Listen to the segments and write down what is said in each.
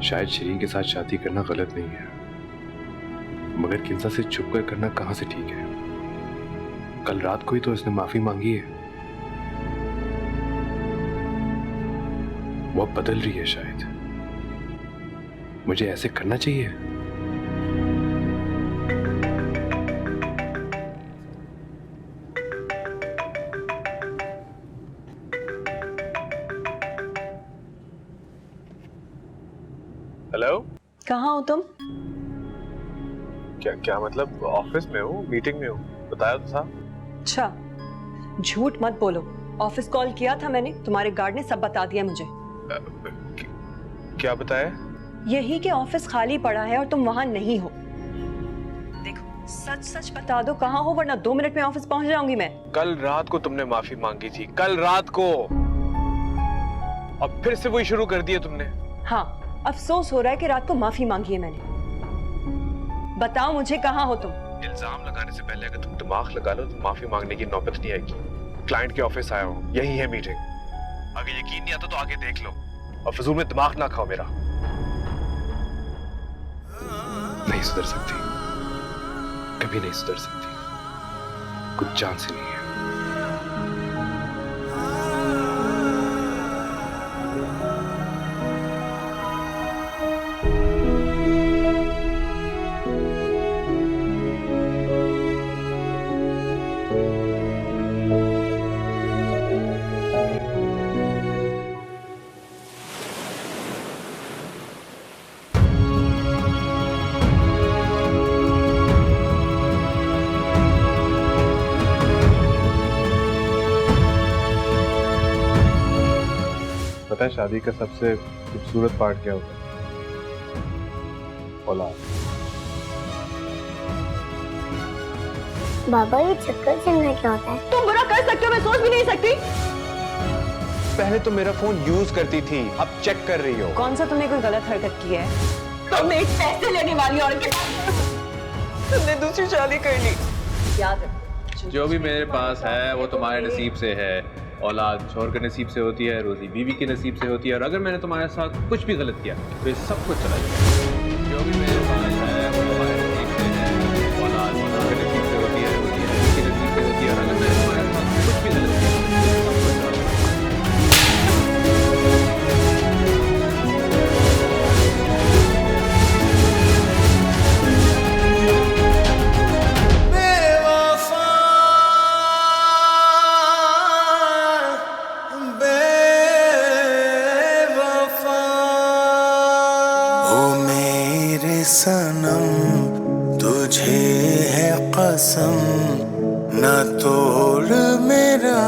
शायद शरीन के साथ शादी करना गलत नहीं है, मगर किंसा से छुप कर करना कहां से ठीक है। कल रात को ही तो इसने माफी मांगी है। वो अब बदल रही है शायद। मुझे ऐसे करना चाहिए। हेलो, कहाँ हो तुम? क्या मतलब? ऑफिस में हूँ, मीटिंग में हूँ। बताया तो था। अच्छा, झूठ मत बोलो। ऑफिस कॉल किया था मैंने, तुम्हारे गार्ड ने सब बता दिया मुझे। क्या बताया? यही कि ऑफिस खाली पड़ा है और तुम वहां नहीं हो। देखो, सच सच बता दो कहाँ हो, वरना 2 मिनट में ऑफिस पहुंच जाऊंगी मैं। कल रात को तुमने माफी मांगी थी, कल रात को। अब फिर से वही शुरू कर दिया तुमने। हाँ, अफसोस हो रहा है कि रात को माफी मांगी है मैंने। बताओ मुझे, कहाँ हो तुम? इल्जाम लगाने से पहले अगर तुम दिमाग लगा लो तो माफी मांगने की नौबत नहीं आएगी। क्लाइंट के ऑफिस आया हूँ, यही है मीटिंग। अगर यकीन नहीं आता तो आगे देख लो और फजूल में दिमाग ना खाओ मेरा। नहीं सुधर सकती, कभी नहीं सुधर सकती। कुछ चांस ही नहीं है। पता है शादी का सबसे खूबसूरत पार्ट क्या होता है? औलाद। बाबा, ये चक्कर चलना क्या होता है? तुम बुरा कर सकते हो, मैं सोच भी नहीं सकती। पहले तो मेरा फोन यूज करती थी, अब चेक कर रही हो। कौन सा तुमने कोई गलत हरकत की है? तुमने एक पैसे लेने वाली औरत के साथ तुमने दूसरी शादी कर ली। याद है, जो भी मेरे पास है वो तुम्हारे नसीब से है। औलाद शौहर के नसीब से होती है, रोजी बीवी के नसीब से होती है, और अगर मैंने तुम्हारे साथ कुछ भी गलत किया तो ये सब कुछ चला जाएगा। जो भी मेरे पास है वो तुम्हारे नसीब से है। औलाद शौहर के नसीब से होती है, रोजी बीवी के नसीब से होती है, और अगर मैंने तुम्हारे साथ कुछ भी गलत किया तो ये सब कुछ चला जाएगा। सनम तुझे है कसम, न तोड़ मेरा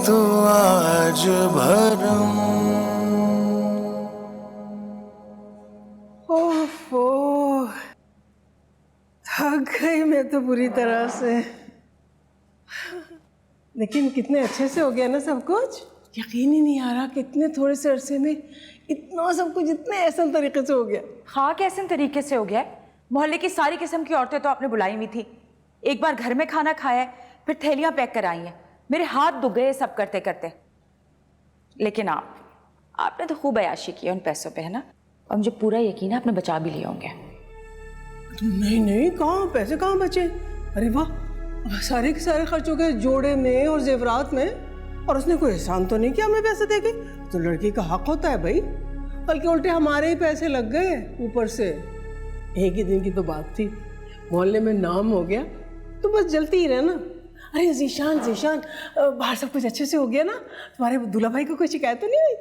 तू आज भरम। ओफो, थक गई मैं तो बुरी तरह से। लेकिन कितने अच्छे से हो गया ना सब कुछ। यकीन ही नहीं आ रहा कि इतने थोड़े से अरसे में इतना सब कुछ इतने आसान तरीके से हो गया। हाँ, कैसे तरीके से हो गया है। मोहल्ले की सारी किस्म की औरतें तो आपने बुलाई हुई थी। एक बार घर में खाना खाया है, फिर थैलियां पैक कराई हैं। मेरे हाथ दुख गए सब करते करते। लेकिन आपने तो खूब अयाशी की उन पैसों पे, है ना? और मुझे पूरा यकीन है आपने बचा भी लिए होंगे। नहीं नहीं, कहाँ पैसे कहाँ बचे। अरे वाह, सारे के सारे खर्च हो गए जोड़े में और जेवरात में। और उसने कोई एहसान तो नहीं किया हमें पैसे देके। तो लड़की का हक होता है भाई, बल्कि उल्टे हमारे ही पैसे लग गए ऊपर से। एक ही दिन की तो बात थी, मोहल्ले में नाम हो गया तो बस जलती ही रहना। अरे जीशान बाहर सब कुछ अच्छे से हो गया ना? तुम्हारे दूल्हा भाई को कोई शिकायत तो नहीं हुई?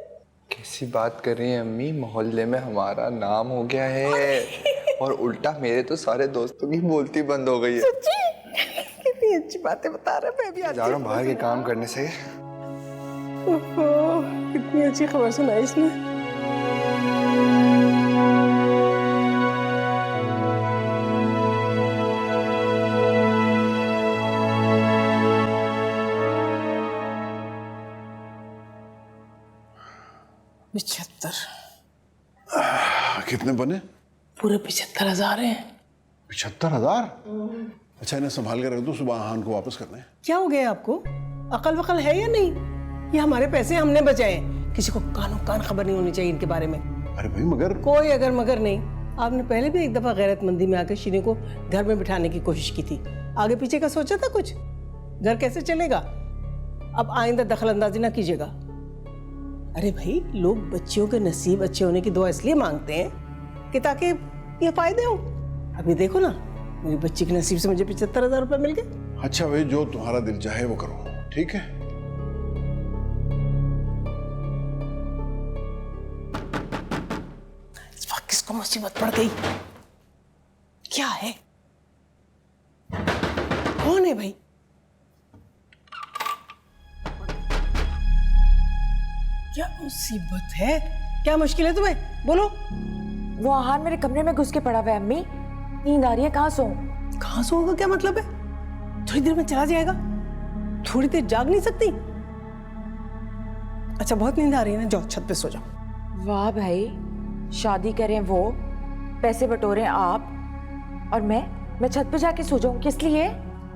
कैसी बात कर रही हैं अम्मी, मोहल्ले में हमारा नाम हो गया है और उल्टा मेरे तो सारे दोस्तों की बोलती बंद हो गई है। सच्ची? कितनी अच्छी बातें बता रहे। मैं भी जा रहा हूँ बाहर के काम करने से। ओहो, कितनी अच्छी खबर सुनाई इसने। कितने बने? पूरे 75,000 हैं। 75,000? अच्छा, इन्हें संभाल कर रख दो, सुबह हान को वापस करने। क्या हो गया आपको? अकल वकल है या नहीं? ये हमारे पैसे हमने बचाए, किसी को कानो कान खबर नहीं होनी चाहिए इनके बारे में। अरे भाई मगर कोई अगर मगर नहीं, आपने पहले भी एक दफा गैरतमंदी में आकर शीने को घर में बिठाने की कोशिश की थी। आगे पीछे का सोचा था कुछ? घर कैसे चलेगा? अब आइंदा दखल अंदाजी ना कीजिएगा। अरे भाई, लोग बच्चियों के नसीब अच्छे होने की दुआ इसलिए मांगते हैं कि ताकि ये फायदे हो। अभी देखो ना, मेरी बच्ची के नसीब से मुझे 75,000 रुपए मिल गए। अच्छा भाई, जो तुम्हारा दिल चाहे वो करो, ठीक है? इस वक्त किसको मुसीबत पड़ गई? क्या है? कौन है भाई? क्या मुसीबत है? क्या मुश्किल है तुम्हें? बोलो। वो आहान मेरे कमरे में घुस के पड़ा हुआ है अम्मी। नींद आ रही है, कहाँ सोऊं? कहाँ सोऊंगा क्या मतलब है? थोड़ी देर में चला जाएगा, थोड़ी देर जाग नहीं सकती? अच्छा, बहुत नींद आ रही है ना, जाओ छत पे सो जाओ। वाह भाई, शादी करें वो, पैसे बटोरें आप, और मैं छत पे जाके सो जाऊं? किस लिए?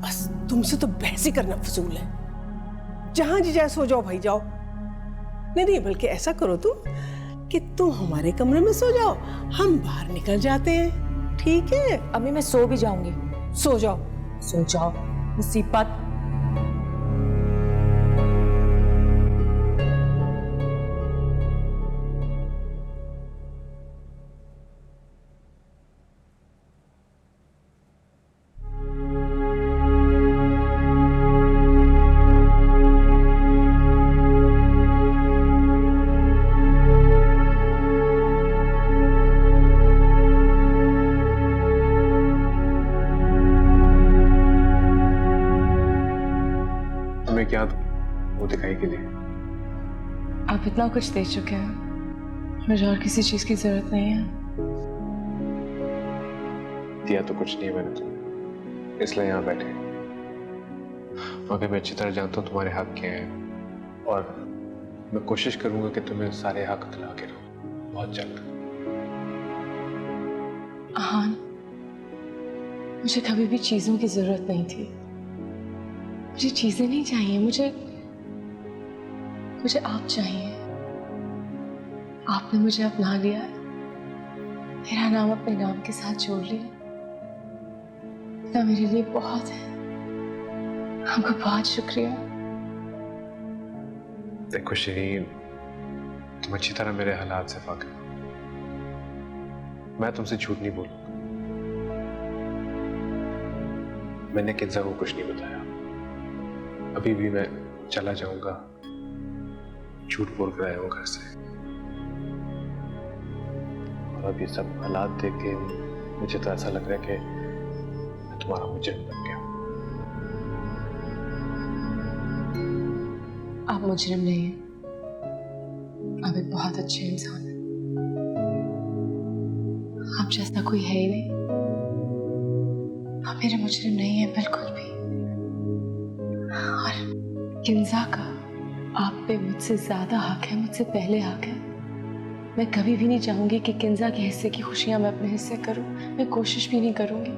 बस तुमसे तो बहस ही करना फजूल है। जहां जी जाए सो जाओ भाई, जाओ। नहीं, बल्कि ऐसा करो तुम कि तुम हमारे कमरे में सो जाओ, हम बाहर निकल जाते हैं, ठीक है? अम्मी मैं सो भी जाऊंगी। सो जाओ। सो जाओ, मुसीबत। क्या वो दिखाई के लिए? आप इतना कुछ दे चुके हैं, मुझे और किसी चीज की जरूरत नहीं है। दिया तो कुछ नहीं है मैंने तुम्हें, इसलिए यहाँ बैठे। मगर मैं अच्छी तरह जानता हूँ तुम्हारे हक क्या हैं, और मैं कोशिश करूंगा कि तुम्हें सारे हक दिला के रहूं बहुत जल्द। हाँ, मुझे कभी भी चीजों की जरूरत नहीं थी। मुझे चीजें नहीं चाहिए, मुझे आप चाहिए। आपने मुझे अपना लिया, मेरा नाम अपने नाम के साथ जोड़ लिया। इतना मेरे लिए बहुत है। आपका बहुत शुक्रिया। देखो शिरीन, तुम अच्छी तरह मेरे हालात से वाकिफ हो। मैं तुमसे झूठ नहीं बोलूंगा। मैंने किन्जा को कुछ नहीं बताया। अभी भी मैं चला जाऊंगा, झूठ बोल कर आया हूं घर से। और अब ये सब हालात देख के मुझे तो ऐसा लग रहा है कि मैं तुम्हारा मुजरिम बन गया। आप मुजरिम नहीं हैं, आप एक बहुत अच्छे इंसान हैं। आप जैसा कोई है ही नहीं। आप मेरे मुजरिम नहीं हैं बिल्कुल भी। और किन्जा का आप पे मुझसे ज्यादा हक है, मुझसे पहले हक है। मैं कभी भी नहीं चाहूंगी कि किन्जा के हिस्से की खुशियां मैं अपने हिस्से करूं। मैं कोशिश भी नहीं करूंगी।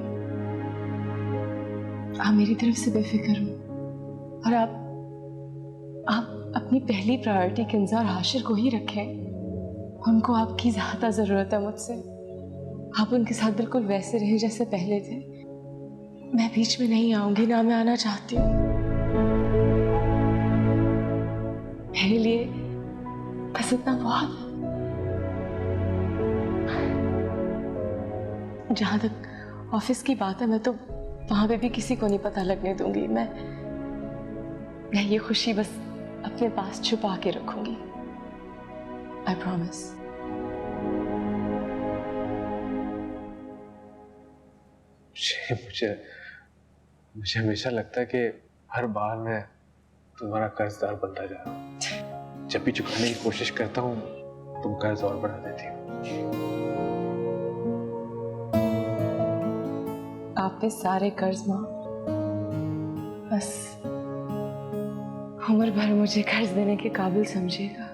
आप मेरी तरफ से बेफिक्र हो, और आप अपनी पहली प्रायोरिटी किन्जा और हाशिर को ही रखें। उनको आपकी ज्यादा जरूरत है मुझसे। आप उनके साथ बिल्कुल वैसे रहें जैसे पहले थे। मैं बीच में नहीं आऊंगी, ना मैं आना चाहती हूँ। मेरे लिए बस इतना बहुत है। जहां तक ऑफिस की बात है, मैं तो वहां पे भी किसी को नहीं पता लगने दूंगी। मैं ये खुशी बस अपने पास छुपा के रखूंगी। I promise. मुझे हमेशा लगता है कि हर बार मैं तुम्हारा कर्जदार बनता जा रहा हूँ। जब भी चुकाने की कोशिश करता हूँ, तुम कर्ज और बढ़ा देती हो। आप पे सारे कर्ज माफ, बस उम्र भर मुझे कर्ज देने के काबिल समझिएगा।